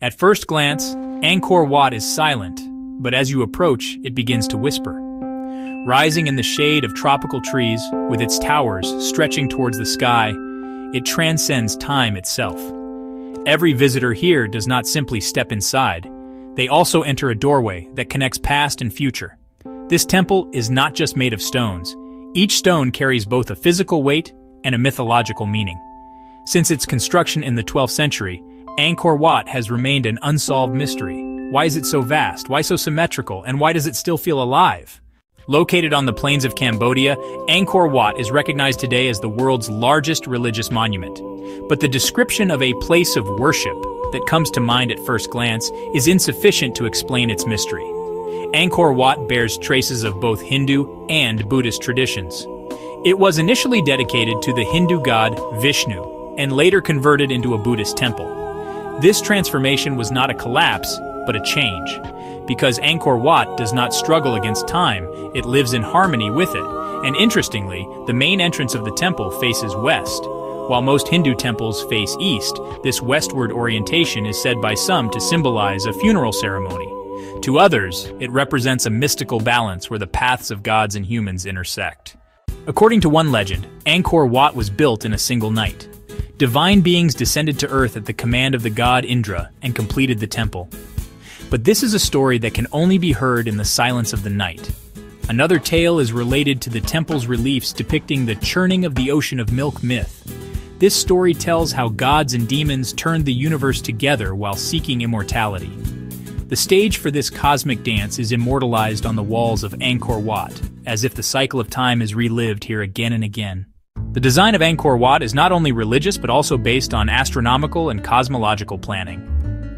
At first glance, Angkor Wat is silent, but as you approach, it begins to whisper. Rising in the shade of tropical trees, with its towers stretching towards the sky, it transcends time itself. Every visitor here does not simply step inside. They also enter a doorway that connects past and future. This temple is not just made of stones. Each stone carries both a physical weight and a mythological meaning. Since its construction in the 12th century, Angkor Wat has remained an unsolved mystery. Why is it so vast? Why so symmetrical? And why does it still feel alive? Located on the plains of Cambodia, Angkor Wat is recognized today as the world's largest religious monument. But the description of a place of worship that comes to mind at first glance is insufficient to explain its mystery. Angkor Wat bears traces of both Hindu and Buddhist traditions. It was initially dedicated to the Hindu god Vishnu and later converted into a Buddhist temple. This transformation was not a collapse, but a change. Because Angkor Wat does not struggle against time, it lives in harmony with it. And interestingly, the main entrance of the temple faces west. While most Hindu temples face east, this westward orientation is said by some to symbolize a funeral ceremony. To others, it represents a mystical balance where the paths of gods and humans intersect. According to one legend, Angkor Wat was built in a single night. Divine beings descended to earth at the command of the god Indra and completed the temple. But this is a story that can only be heard in the silence of the night. Another tale is related to the temple's reliefs depicting the churning of the ocean of milk myth. This story tells how gods and demons turned the universe together while seeking immortality. The stage for this cosmic dance is immortalized on the walls of Angkor Wat, as if the cycle of time is relived here again and again. The design of Angkor Wat is not only religious but also based on astronomical and cosmological planning.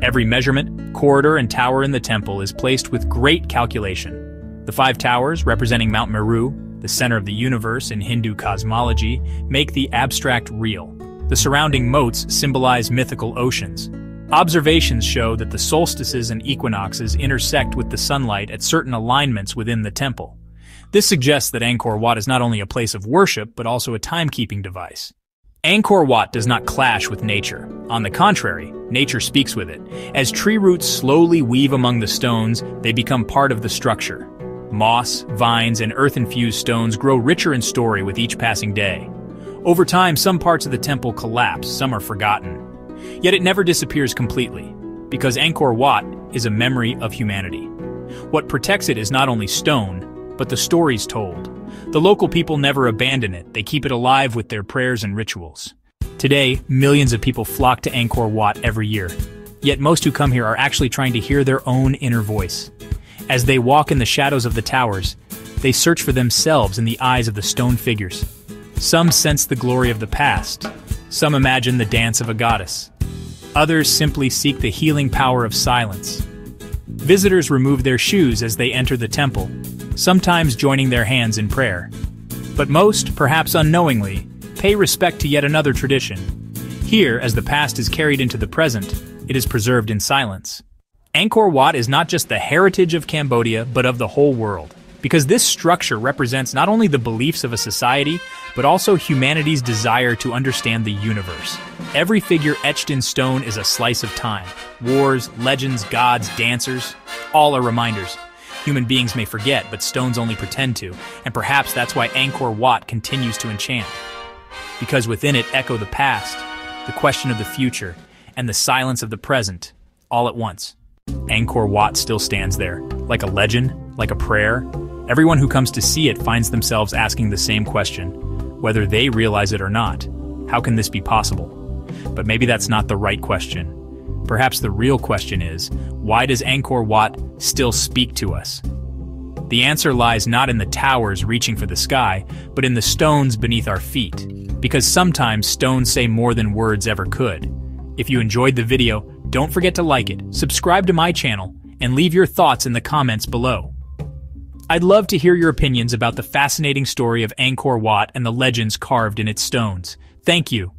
Every measurement, corridor, and tower in the temple is placed with great calculation. The 5 towers, representing Mount Meru, the center of the universe in Hindu cosmology, make the abstract real. The surrounding moats symbolize mythical oceans. Observations show that the solstices and equinoxes intersect with the sunlight at certain alignments within the temple. This suggests that Angkor Wat is not only a place of worship, but also a timekeeping device. Angkor Wat does not clash with nature. On the contrary, nature speaks with it. As tree roots slowly weave among the stones, they become part of the structure. Moss, vines, and earth-infused stones grow richer in story with each passing day. Over time, some parts of the temple collapse, some are forgotten. Yet it never disappears completely, because Angkor Wat is a memory of humanity. What protects it is not only stone, but the stories told. The local people never abandon it, they keep it alive with their prayers and rituals. Today, millions of people flock to Angkor Wat every year. Yet most who come here are actually trying to hear their own inner voice. As they walk in the shadows of the towers, they search for themselves in the eyes of the stone figures. Some sense the glory of the past. Some imagine the dance of a goddess. Others simply seek the healing power of silence. Visitors remove their shoes as they enter the temple, sometimes joining their hands in prayer. But most, perhaps unknowingly, pay respect to yet another tradition. Here, as the past is carried into the present, it is preserved in silence. Angkor Wat is not just the heritage of Cambodia, but of the whole world. Because this structure represents not only the beliefs of a society, but also humanity's desire to understand the universe. Every figure etched in stone is a slice of time. Wars, legends, gods, dancers, all are reminders. Human beings may forget, but stones only pretend to, and perhaps that's why Angkor Wat continues to enchant. Because within it echo the past, the question of the future, and the silence of the present, all at once. Angkor Wat still stands there, like a legend, like a prayer. Everyone who comes to see it finds themselves asking the same question, whether they realize it or not. How can this be possible? But maybe that's not the right question. Perhaps the real question is, why does Angkor Wat still speak to us? The answer lies not in the towers reaching for the sky, but in the stones beneath our feet. Because sometimes stones say more than words ever could. If you enjoyed the video, don't forget to like it, subscribe to my channel, and leave your thoughts in the comments below. I'd love to hear your opinions about the fascinating story of Angkor Wat and the legends carved in its stones. Thank you.